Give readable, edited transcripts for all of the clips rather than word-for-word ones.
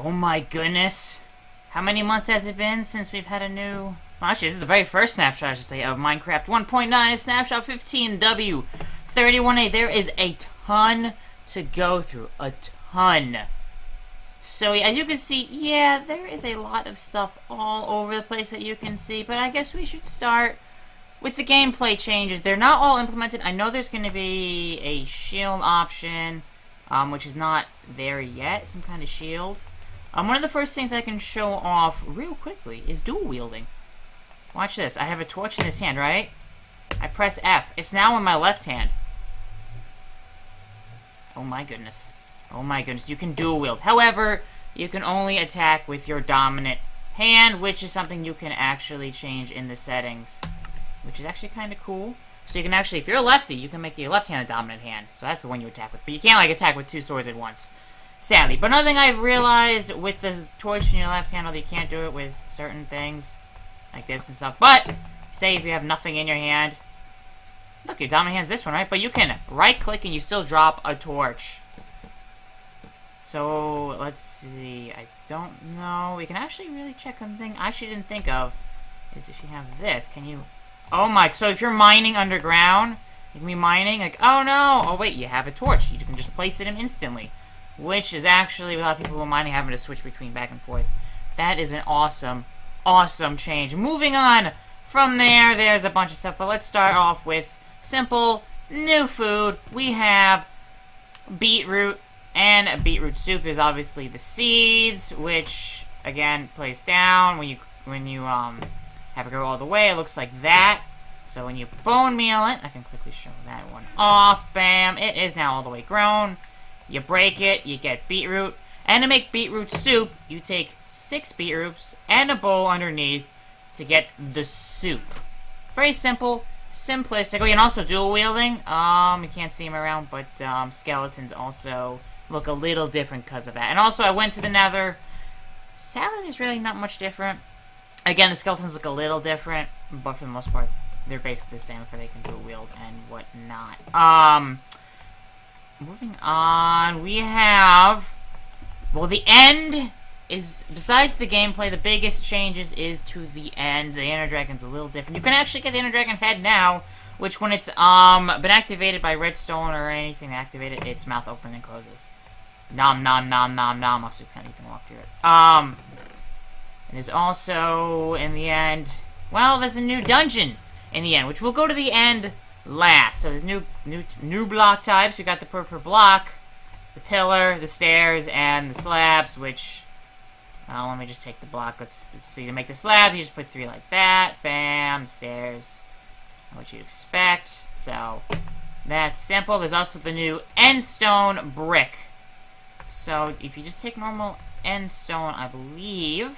Oh my goodness. How many months has it been since we've had a new... Well, actually, this is the very first snapshot, I should say, of Minecraft 1.9. Snapshot 15w31a. There is a ton to go through. A ton. So, as you can see, yeah, there is a lot of stuff all over the place that you can see. But I guess we should start with the gameplay changes. They're not all implemented. I know there's going to be a shield option, which is not there yet. Some kind of shield. One of the first things I can show off real quickly is dual wielding. Watch this. I have a torch in this hand, right? I press F. It's now in my left hand. Oh my goodness. Oh my goodness. You can dual wield. However, you can only attack with your dominant hand, which is something you can actually change in the settings, which is actually kind of cool. So you can actually, if you're a lefty, you can make your left hand a dominant hand. So that's the one you attack with. But you can't, like, attack with two swords at once. Sadly. But another thing I've realized with the torch in your left hand, although you can't do it with certain things like this and stuff. But, say if you have nothing in your hand. Look, your dominant hand's this one, right? But you can right-click and you still drop a torch. So, let's see. I don't know. We can actually really check on thing I actually didn't think of. Is if you have this, can you... Oh my... So if you're mining underground, you can be mining, like, oh no! Oh wait, you have a torch. You can just place it in instantly. Which is actually, without people who are mining having to switch between back and forth. That is an awesome, awesome change. Moving on from there, there's a bunch of stuff, but let's start off with simple, new food. We have beetroot, and beetroot soup is obviously the seeds, which, again, place down. When you have it go all the way, it looks like that. So when you bone meal it, I can quickly show that one off. Bam, it is now all the way grown. You break it, you get beetroot. And to make beetroot soup, you take 6 beetroots and a bowl underneath to get the soup. Very simple, simplistic. Oh, and also dual wielding. You can't see them around, but skeletons also look a little different because of that. And also, I went to the nether. Salad is really not much different. Again, the skeletons look a little different, but for the most part, they're basically the same, for they can dual wield and whatnot. Moving on, we have... Well, the end is... Besides the gameplay, the biggest changes is to the end. The Ender Dragon's a little different. You can actually get the Ender Dragon head now, which when it's been activated by redstone or anything activated, its mouth opens and closes. Nom nom nom nom nom. Also, you can walk through it. And there's also, in the end... Well, there's a new dungeon in the end, which we'll go to the end last. So there's new block types. We got the purple block, the pillar, the stairs, and the slabs, which... let me just take the block. Let's see. To make the slab, you just put 3 like that. Bam, stairs. What you'd expect. So, that's simple. There's also the new end stone brick. So, if you just take normal end stone, I believe...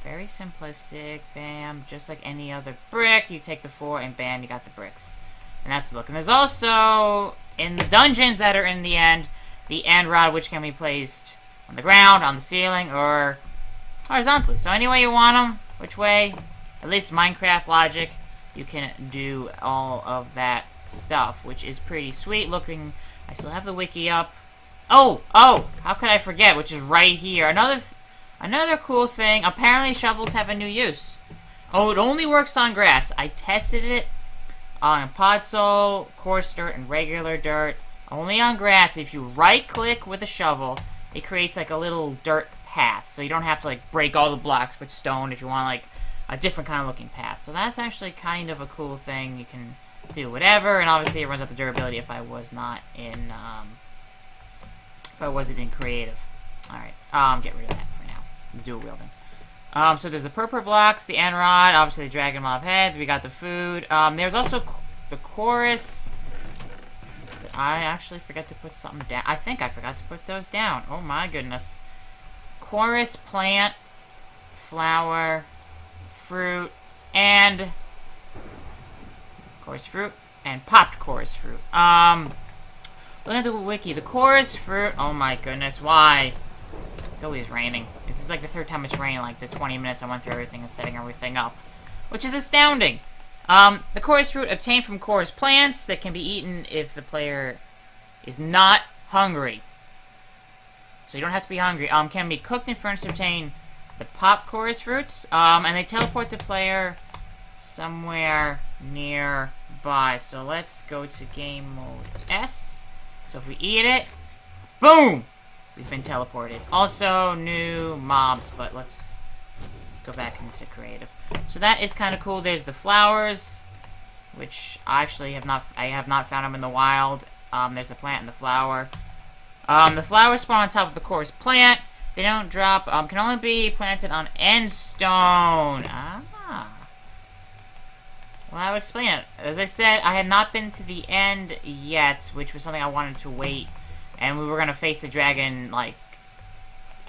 Very simplistic. Bam. Just like any other brick. You take the 4 and bam, you got the bricks. And that's the look. And there's also, in the dungeons that are in the end rod, which can be placed on the ground, on the ceiling, or horizontally. So any way you want them, which way, at least Minecraft logic, you can do all of that stuff, which is pretty sweet looking. I still have the wiki up. Oh, how could I forget, which is right here. Another cool thing, apparently shovels have a new use. Oh, it only works on grass. I tested it on podzol, coarse dirt, and regular dirt. Only on grass. If you right-click with a shovel, it creates like a little dirt path. So you don't have to like break all the blocks with stone if you want like a different kind of looking path. So that's actually kind of a cool thing. You can do whatever, and obviously it runs out the durability if I was not in, if I wasn't in creative. Alright, get rid of that for now. Dual wielding. So there's the purple blocks, the end rod, obviously the dragon mob head, we got the food. There's also the chorus. I actually forgot to put something down. I think I forgot to put those down. Oh my goodness. Chorus, plant, flower, fruit, and chorus fruit, and popped chorus fruit. Look at the wiki. The chorus fruit, oh my goodness, why? It's always raining. This is like the 3rd time it's raining, like the 20 minutes I went through everything and setting everything up. Which is astounding. The chorus fruit obtained from chorus plants that can be eaten if the player is not hungry. so you don't have to be hungry. Can be cooked and furnished to obtain the pop chorus fruits. And they teleport the player somewhere nearby. So let's go to game mode S. So if we eat it, boom! We've been teleported. Also, new mobs, but let's go back into creative. So that is kind of cool. There's the flowers, which I actually have not found them in the wild. There's the plant and the flower. The flowers spawn on top of the chorus plant. They don't drop. Can only be planted on end stone. Ah. Well, I would explain it. As I said, I had not been to the end yet, which was something I wanted to wait. And we were going to face the dragon, like,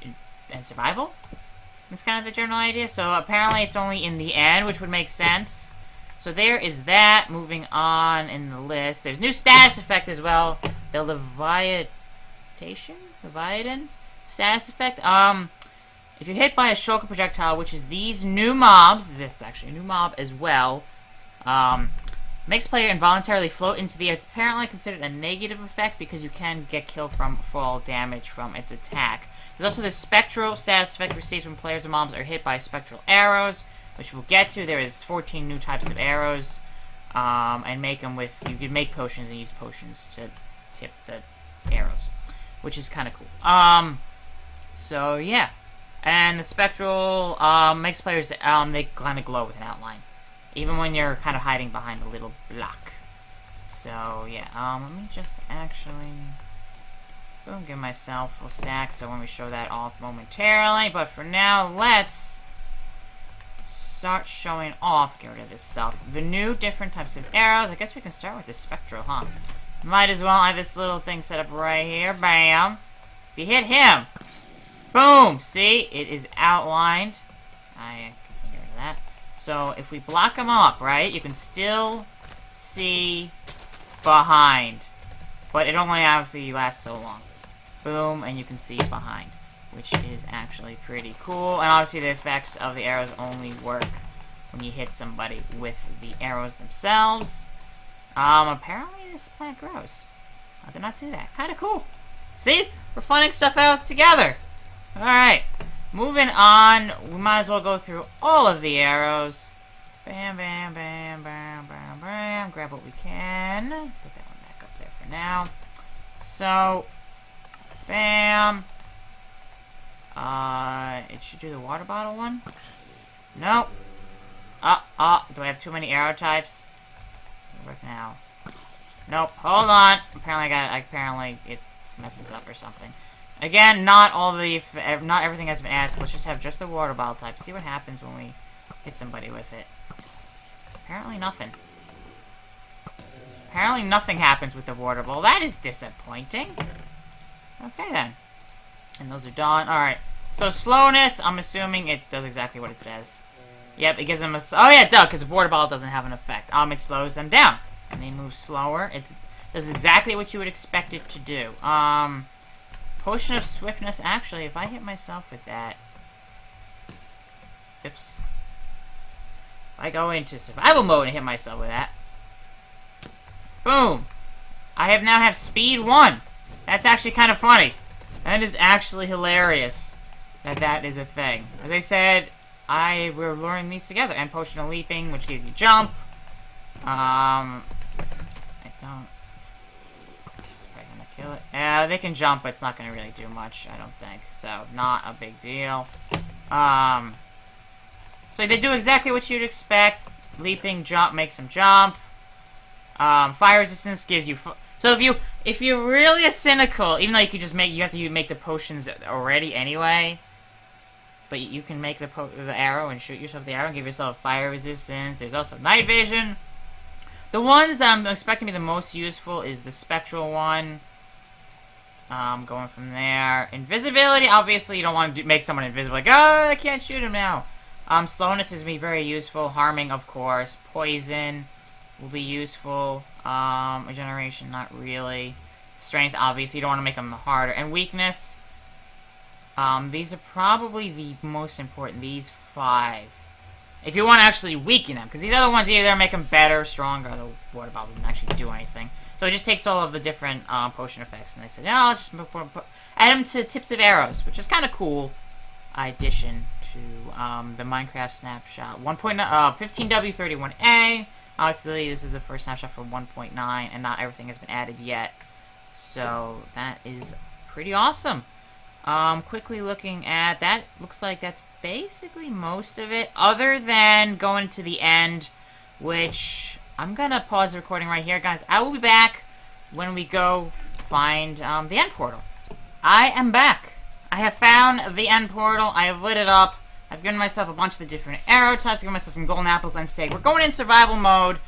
in survival? That's kind of the general idea. So apparently it's only in the end, which would make sense. So there is that. Moving on in the list. There's new status effect as well. The Leviathan status effect. If you're hit by a shulker projectile, which is these new mobs, this is actually a new mob as well, makes player involuntarily float into the air. It's apparently considered a negative effect because you can get killed from fall damage from its attack. There's also the spectral status effect received when players and mobs are hit by spectral arrows, which we'll get to. There is 14 new types of arrows, and make them with, you can make potions and use potions to tip the arrows, which is kind of cool. So yeah, and the spectral makes players they kind of glow with an outline, even when you're kind of hiding behind a little block. So yeah, let me just actually give myself a full stack so when we show that off momentarily. But for now, let's start showing off. Get rid of this stuff. The new different types of arrows. I guess we can start with the spectral, huh? Might as well. I have this little thing set up right here. Bam. If you hit him, boom. See, it is outlined. I can get rid of that. So if we block him up, right, you can still see behind, but it only obviously lasts so long. Boom, and you can see behind, which is actually pretty cool. And obviously the effects of the arrows only work when you hit somebody with the arrows themselves. Apparently this plant grows. I did not do that. Kind of cool. See? We're finding stuff out together. Alright. Moving on. We might as well go through all of the arrows. Bam, bam, bam, bam, bam, bam. Grab what we can. Put that one back up there for now. So, bam. It should do the water bottle one. Nope. Do I have too many arrow types? Work now. Nope. Hold on. Apparently it messes up or something. Again, not everything has been added, so let's just have just the water bottle type. See what happens when we hit somebody with it. Apparently nothing. Apparently nothing happens with the water bottle. That is disappointing. Okay then. And those are done. Alright. So slowness, I'm assuming it does exactly what it says. Yep, it gives them a... Oh yeah, it does, because the water bottle doesn't have an effect. It slows them down. And they move slower. It does exactly what you would expect it to do. Potion of Swiftness. Actually, if I hit myself with that... Oops. If I go into survival mode and hit myself with that... Boom! I now have speed 1. That's actually kind of funny. That is actually hilarious. That is a thing. As I said... we're luring these together. And Potion of Leaping, which gives you jump. I don't... It's probably gonna kill it. Yeah, they can jump, but it's not gonna really do much, I don't think. So, not a big deal. So they do exactly what you'd expect. Leaping, jump, makes them jump. Fire resistance gives you... So if you're really cynical, even though you could just you have to make the potions already anyway... But you can make the arrow and shoot yourself with the arrow and give yourself fire resistance. There's also night vision. The ones that I'm expecting to be the most useful is the spectral one. Going from there. Invisibility, obviously you don't want to make someone invisible. Like, oh, I can't shoot him now. Slowness is going to be very useful. Harming, of course. Poison will be useful. Regeneration, not really. Strength, obviously, you don't want to make them harder. And weakness... these are probably the most important, these 5. If you want to actually weaken them, because these other ones either make them better, stronger, the water bottle doesn't actually do anything. So it just takes all of the different potion effects, and they said, "No, let's just add them to tips of arrows," which is kind of cool addition to the Minecraft Snapshot 15w31a. Obviously, this is the first snapshot for 1.9, and not everything has been added yet. So that is pretty awesome. Quickly looking at that, looks like that's basically most of it, other than going to the end, which I'm gonna pause the recording right here, guys. I will be back when we go find the end portal. I am back. I have found the end portal. I have lit it up. I've given myself a bunch of the different arrow types. I've given myself some golden apples and steak. We're going in survival mode.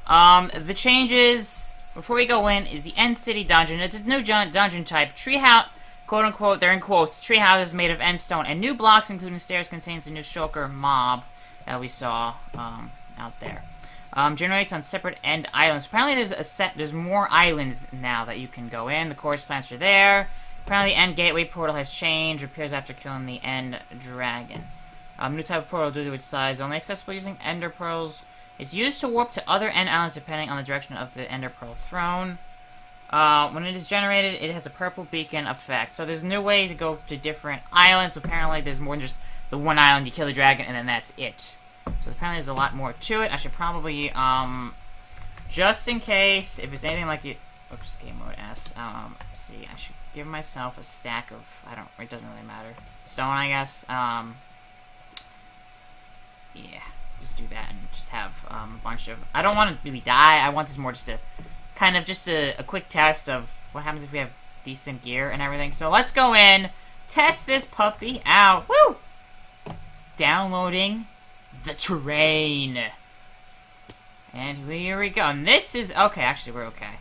The changes, before we go in, is the End City Dungeon. It's a new dungeon type. Treehouse, quote-unquote, they're in quotes, tree houses made of end stone. And new blocks, including stairs, contains a new shulker mob that we saw out there. Generates on separate end islands. Apparently there's more islands now that you can go in. The chorus plants are there. Apparently the end gateway portal has changed. Appears after killing the end dragon. New type of portal due to its size. Only accessible using ender pearls. It's used to warp to other end islands depending on the direction of the ender pearl thrown. When it is generated, it has a purple beacon effect. So there's a new way to go to different islands. Apparently there's more than just the one island. You kill the dragon and then that's it. So apparently there's a lot more to it. I should probably, just in case, if it's anything like it... Oops, game mode S. See, I should give myself a stack of... it doesn't really matter. Stone, I guess. Yeah, just do that and just have a bunch of... I don't want to really die. I want this more just to... kind of just a quick test of what happens if we have decent gear and everything. So let's go in, test this puppy out. Woo! Downloading the terrain. And here we go. And this is... okay, actually, we're okay.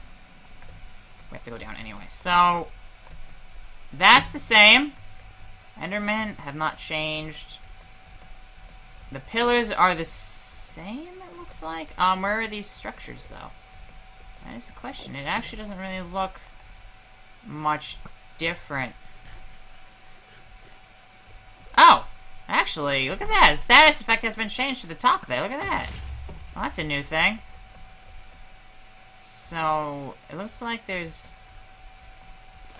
We have to go down anyway. So, that's the same. Endermen have not changed. The pillars are the same, it looks like. Where are these structures, though? That is the question. It actually doesn't really look much different. Oh! Actually, look at that. The status effect has been changed to the top there. Look at that. Well, that's a new thing. So, it looks like there's...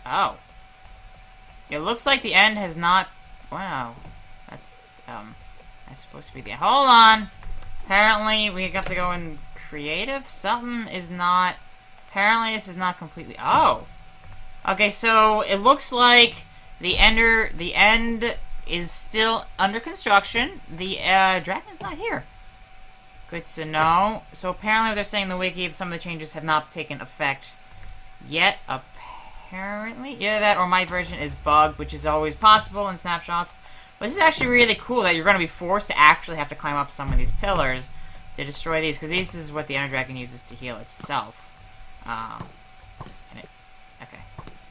oh. It looks like the end has not... wow. That, that's supposed to be the... hold on! Apparently, we have to go in creative? Something is not... apparently, this is not completely... oh! Okay, so, it looks like the end is still under construction. The, dragon's not here. Good to know. So apparently they're saying in the wiki some of the changes have not taken effect yet, apparently. Either that or my version is bugged, which is always possible in snapshots. But this is actually really cool that you're going to be forced to actually have to climb up some of these pillars to destroy these, because this is what the Ender Dragon uses to heal itself. Okay.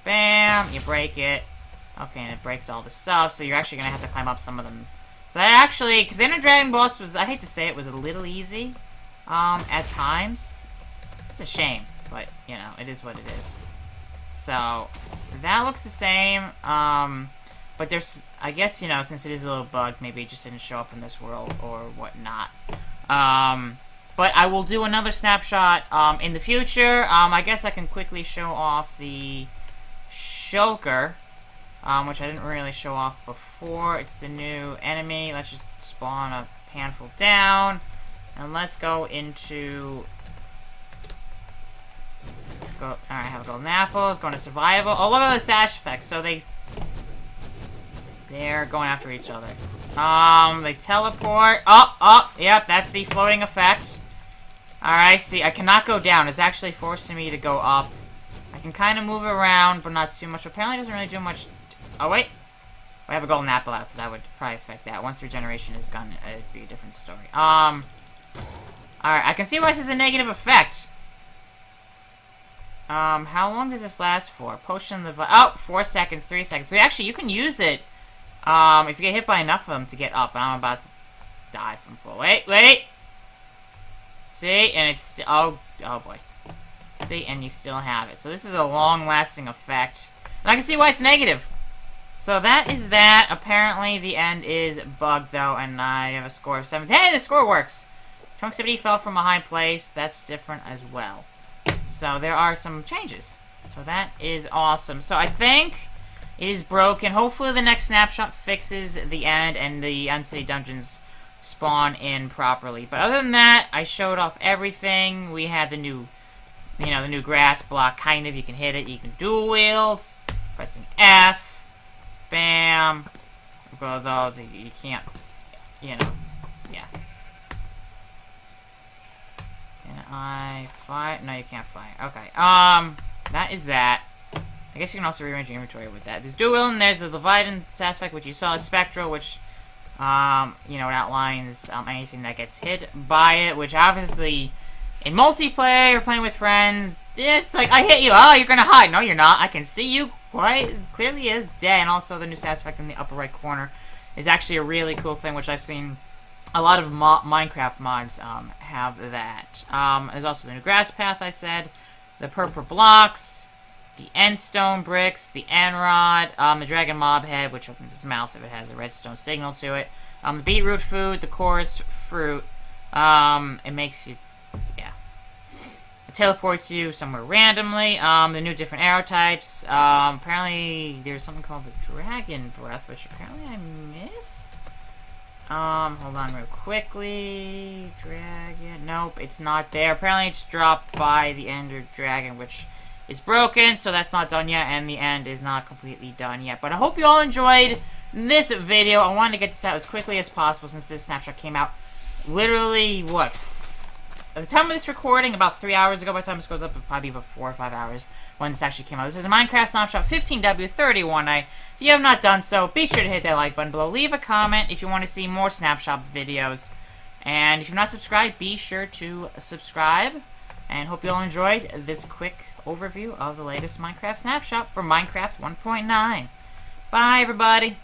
Bam! You break it. Okay, and it breaks all the stuff, so you're actually going to have to climb up some of them. So that actually, because the Ender Dragon boss was, I hate to say it, was a little easy, at times. It's a shame, but, you know, it is what it is. So, that looks the same, but there's, I guess, you know, since it is a little bugged, maybe it just didn't show up in this world or whatnot. But I will do another snapshot, in the future. I guess I can quickly show off the shulker. Which I didn't really show off before. It's the new enemy. Let's just spawn a handful down. And let's go into... alright, have a golden apple. Let's go into survival. Oh, look at the stash effects. So they're going after each other. They teleport. Oh, yep, that's the floating effect. Alright, see, I cannot go down. It's actually forcing me to go up. I can kind of move around, but not too much. Apparently it doesn't really do much... oh, wait. We have a golden apple out, so that would probably affect that. Once regeneration is gone, it'd be a different story. Alright, I can see why this is a negative effect. How long does this last for? Potion of the... oh, 4 seconds, 3 seconds. So actually, you can use it, if you get hit by enough of them to get up. And I'm about to die from full... wait! See? And it's... oh boy. See? And you still have it. So this is a long-lasting effect. And I can see why it's negative. So that is that. Apparently the end is bugged though, and I have a score of 7. Hey, the score works! Trunks fell from a high place. That's different as well. So there are some changes. So that is awesome. So I think it is broken. Hopefully the next snapshot fixes the end and the Uncity dungeons spawn in properly. But other than that, I showed off everything. We had the new, the new grass block, kind of. You can hit it. You can dual wield. Pressing F. Bam. Although you can't, yeah. Can I fire? No, you can't fire. Okay. That is that. I guess you can also rearrange your inventory with that. There's dual and there's the Leviathan aspect, which you saw, Spectral, which, it outlines anything that gets hit by it, which obviously, in multiplayer, or playing with friends, it's like, I hit you, oh, you're gonna hide. No, you're not. I can see you quite clearly as dead. And also the new aspect in the upper right corner is actually a really cool thing, which I've seen a lot of Minecraft mods have that. There's also the new grass path, I said, the purple blocks, the endstone bricks, the end rod, the dragon mob head, which opens its mouth if it has a redstone signal to it, the beetroot food, the chorus fruit, it makes you, it teleports you somewhere randomly, the new different arrow types, apparently there's something called the dragon breath, which apparently I missed. Hold on real quickly, dragon, nope, it's not there, apparently it's dropped by the ender dragon, which is broken, so that's not done yet, and the end is not completely done yet. But I hope you all enjoyed this video. I wanted to get this out as quickly as possible since this snapshot came out literally, what? At the time of this recording, about 3 hours ago. By the time this goes up, it'll probably be about 4 or 5 hours when this actually came out. This is a Minecraft Snapshot 15w31a. If you have not done so, be sure to hit that like button below. Leave a comment if you want to see more Snapshot videos. And if you're not subscribed, be sure to subscribe. And hope you all enjoyed this quick overview of the latest Minecraft Snapshot for Minecraft 1.9. Bye, everybody!